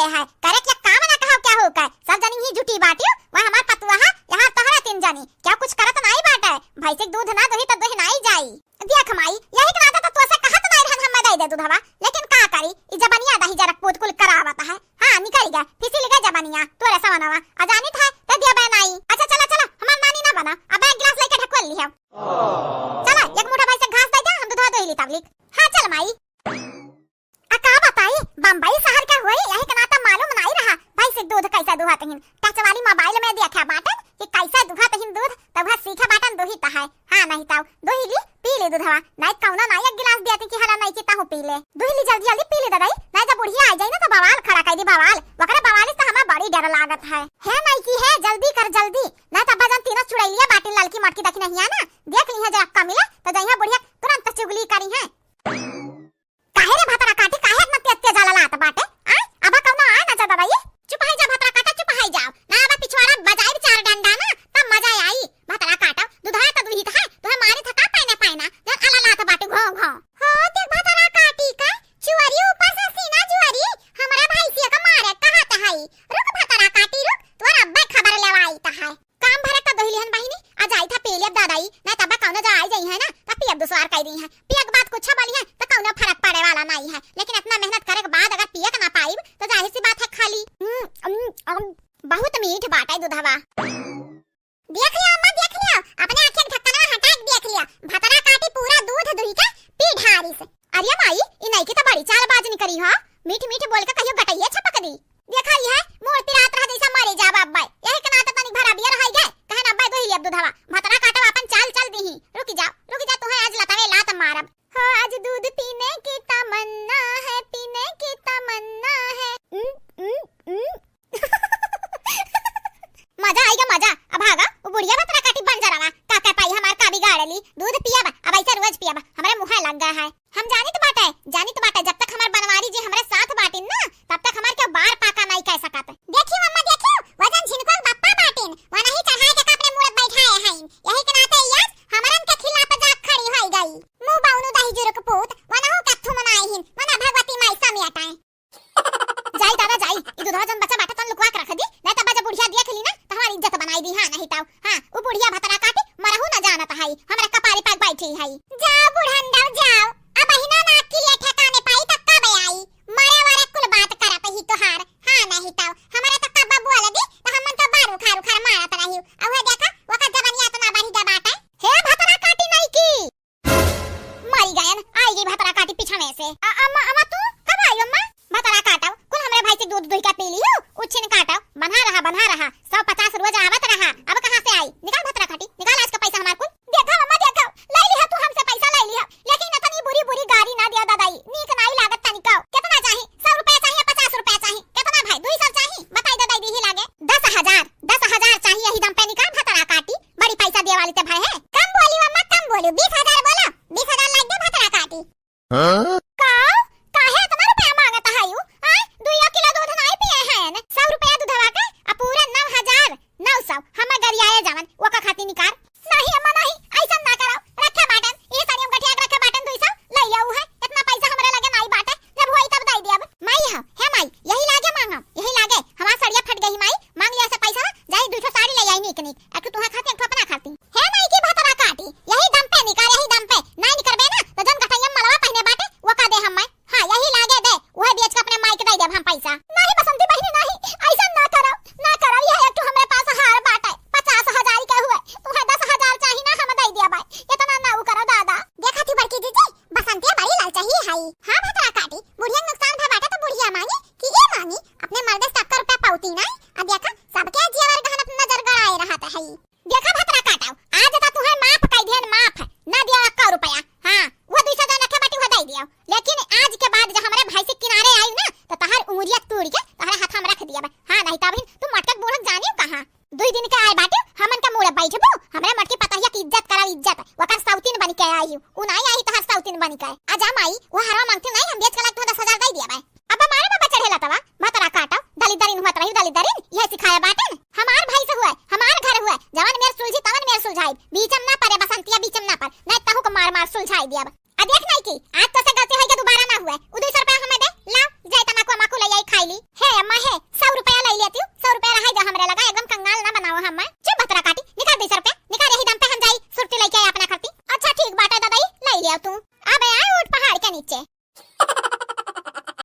पिए है करे क्या काम ना कहो क्या हो का सब जानी ही झूठी बाटियो वह हमार पतुआ है यहां तोहरा तीन जानी क्या कुछ करत नहीं बाटे भाई से दूध ना दही त दही नहीं जाई देख माई यही के नाता तो से कहत नहीं रहन हम दे दे दूधवा लेकिन का करी ई जबानिया दही जरक पोत कुल करावत है हां निकल गया फिसी लगा जबानिया तोरे सवनावा अजानी था ते दिया बनाई अच्छा चला चला हमार नानी ना बना अब एक गिलास लेके ढकल लिया चला एक मुठा भाई से घास दे दे हम दूधवा दे ली तबलिक हां चल माई आ का बताई बम्बई शहर का होई यही के नाता मालूम नहीं रहा भाई से दूध कैसा दुहात हिन टच वाली मोबाइल में देखा बाटन कि कैसा दुहात हिन दूध तब वह सीखा बाटन दोही ता है हां नहीं ताऊ दोही ली पी ले दूधवा नहीं कौना नहीं एक गिलास दिया कि हला नहीं चिता हूं पी ले दोही ली जल्दी जल्दी पी ले दादाई नहीं जब बुढ़िया आ जाई ना तो बवाल खड़ा कर दी बवाल वकरा बवाल से हमें बड़ी डर लागत है नहीं की है जल्दी कर जल्दी नहीं तब बजन तीनों छुड़ैलिया बाटी ललकी मटकी देखी नहीं है ना देख ली है जरा का मिला तो जइहा बुढ़िया तुरंत चुगली करी है काहे रे भातरा काटी काहे न तेज तेज जाला लात बाटे आ अबा कौना आ ना जा दबाई चुप है जा भातरा काटा चुप है जाओ ना अबा पिछवाड़ा बजाई चार डंडा ना तब मजा आई भातरा काटा दुधा त दुही है तुहे मारी थका पाइना पाइना जन आला लात बाटे घो घो हो देख भातरा काटी का चुअरी ऊपर से सीना जुअरी हमरा भाई से का मारे कहत है रुक भातरा काटी रुक तोर अब्बा खबर लेवाई त है काम भरे का दहिलिहन बहिनी आ जाई था पेलियब दादाई ना तब कौना जा आई जाई है ना तब पियब दुसवार कह रही है पियक बात कुछ बली है तो कौना फर्क पड़े वाला नहीं है लेकिन इतना मेहनत करे के बाद अगर पियक ना पाई तो जाहिर सी बात है खाली बहुत मीठ बाटा है दूधवा देख लिया अम्मा देख लिया अपने आंखें ढक्कना हटा के देख लिया भतरा काटी पूरा दूध दुही का पी ढारी से अरे माई इ नहीं की तो बड़ी चालबाजी करी हो मीठ मीठ बोल के कहियो गटैया छपक दी देखा ये मूर्ति रात रह जैसा मरे जा अब्बा यही के नाते तनी भरा बिया रह गए कहन अब्बा दोही लिया दूधवा भतरा काटा अपन चाल चल दी रुक जा तू है आज लतावे लात मारब हो आज दूध पीने की तमन्ना है पीने की तमन्ना है मजा आएगा मजा अब आगा वो बुढ़िया भतरा काटी बन जरावा का पाई हमार का बिगाड़ली दूध पियाबा अब ऐसा रोज पियाबा हमारे मुंह लग गया है हम जानी तो बाटे जब तक हमार बनवारी जी हमारे साथ बाटिन ना तब तक हमार के बार पाका नहीं कह सकत देखियो मम्मा देखियो वजन छिनकोल बप्पा बाटिन वना ही चढ़ा के अपने मुंह बैठाए हैं यही के नाते यास हमरन के खिला पे जाग खड़ी होई गई मुंह बाउनु दही जुरक पूत वना हो कथु मनाईहिन वना भगवती माई समियाटाए जाई दादा जाई ई दूधवा जन बच्चा बाटा तन लुकवा के रख दी नहीं तब जब बुढ़िया देख ली ना तो हमारी इज्जत बनाई दी हां नहीं ताऊ हां वो बुढ़िया भतरा काटी मरहु न जानत है हमरा कपारी पाक बैठी है जाओ बुढ़ंडा जाओ अब हिना ना के लिए ठिकाने पाई तक कब आई मरे वारे कुल बात करत ही तोहार हां नहीं ताऊ हमरा तो कब बोल दी तो हमन तो बारू खारू खार मारत रही अब हे देखा वका जवानिया तो ना बढ़ी जा बाटा हे भतरा काटी नहीं की मरी गयन आई गई भतरा काटी पिछने से अम्मा तू कब आई अम्मा भतरा काटा कुल हमरे भाई से दूध दुही का पी लियो उछिन काटा बना रहा 150 रोज आवत रहा अब कहां से आई निकाल भतरा काटी निकाल आज का पैसा हमार कुल देखा अम्मा देखा ले लिया तू हमसे पैसा ले लिया लेकिन इतनी बुरी बुरी गाड़ी ना दिया दादाई नीक नहीं लागत तनिका कितना चाहिए 100 रुपया चाहिए 50 रुपया चाहिए कितना भाई 200 चाहिए बताई दादाई दी ही लागे 10000 चाहिए यही दम पे निकाल भतरा काटी बड़ी पैसा दिए वाली ते भाई है कम बोली अम्मा कम बोली 20000 बोला 20000 लाग दे भतरा काटी हां काहे इतना रुपया मांगता है यू 2 किलो दूध नहीं पिए हैं 100 रुपया दूधवा का आ पूरा 9900 हम गरियाए जावन ओका खाती निकाल नहीं अम्मा नहीं ऐसा ना करो रखे बाटन ये सारी हम गठिया रखे बाटन 200 ले लिया है इतना पैसा हमरा लगे नहीं बाटे जब होई तब दई दिया माई है माई यही लागे मांगा यही लागे हमार सड़िया फट गई माई मांग लिया से पैसा जाई 200 साड़ी ले आई निक निक एक तुहा खाती एक अपना खाती है नहीं की भतरा काटी यही दम पे निकाल यही दम पे नहीं निकरबे ना तो जन कटैया मलवा पहने बाटे वो का दे हम मैं हां यही लागे दे वह बेच के अपने माई के दे दे हम पैसा नहीं बसंती बहनी नहीं ऐसा ना करो यह एक तो हमरे पास हार बाटे 50000 का हुआ तुम्हें 10000 चाहिए ना हम दे दिया भाई इतना ना वो करो दादा देखा थी बड़की दीदी बसंती बड़ी लाल चाहिए हाई हां भतरा काटी बुढ़िया नुकसान भा बाटा तो बुढ़िया मांगी कि ये मांगी अपने मर्द 70 रुपया पाउती नहीं अब देखा सबके जेवर गहन अपना नजर गड़ाए रहता है देखा भतरा काटाओ आज तो तुम्हें माफ कई देन माफ ना दिया 1 रुपया हां वो 200 रखे बाटी वो दे दिया लेकिन आज के बाद जब हमारे भाई से किनारे आई ना तो तहार उंगलियां तोड़ लिया तू। अब आए ऊंट पहाड़ के नीचे।